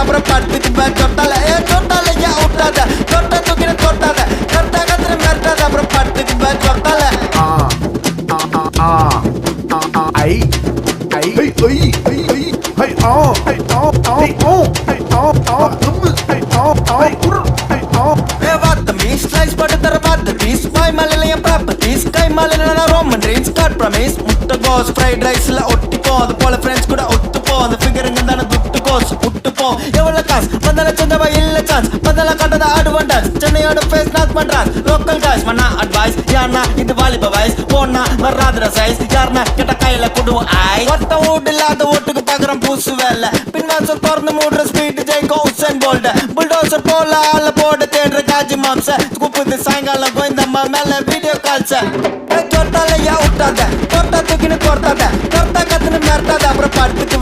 அப்புறம் படுத்துக்கு பேக் தொட்டால தொட்டால ஏன் விட்டாத தொட்ட தூக்கின தொட்டாத கரெக்டா கத்துற மிரட்டாத அப்புறம் படுத்துக்கு பேக் தொட்டால ஐ ஐ ஐ ஐ ஐ ஐ ஐ ஆ ஐ ஆ ஆ ஓ ஐ ஆ ஆ தும்மு ஐ ஆ ஆ குர் ஐ ஆ ஏ வாத்த மீஸ் ஸ்லைஸ் போட்டு தர வாத்த பீஸ் வாய் மலையில என் ப்ராப்பர்ட்டிஸ் கை மலையில நான் ரோமன் ட்ரீம்ஸ் காட் ப்ரமிஸ் முட்டை கோஸ் ஃப்ரைட் ரைஸ்ல ஒட்டிப்போம் அது போல ஃப்ரெண்ட்ஸ் கூட ஒத்துப்போம் அந்த ஃபிகருங்க தானே துட்டு கோஸ் விட்டுப்போம் எவ்வளவு காசு வந்தால சொந்தவா இல்ல சான்ஸ் வந்தால கண்டத அட்வான்டேஜ் சென்னையோட ஃபேஸ் நாக் பண்றான் லோக்கல் காய்ஸ் மண்ணா அட்வைஸ் யாருனா இது வாலிப வயசு போனா வராதுற சைஸ் யாருனா கிட்ட கையில குடுவோம் ஐ ஒத்த வீடு இல்லாத ஓட்டுக்கு பாக்குறோம் பூசு வேலை பின்வாசல் திறந்து மூடுற ஸ்பீட் ஜெயிக்கும் உசேன் போல்ட் புல்டோசர் போல ஆள போட தேடுற காஜி மாம்ச கூப்பிடுது சாயங்காலம் கோயந்தம்மா மேல வீடியோ கால்ஸ் தொட்டால யா விட்டாத தொட்டா தூக்கின்னு தொட்டாத தொட்டா கத்துன்னு மிரட்டாத அப்புறம் படுத்துக்கு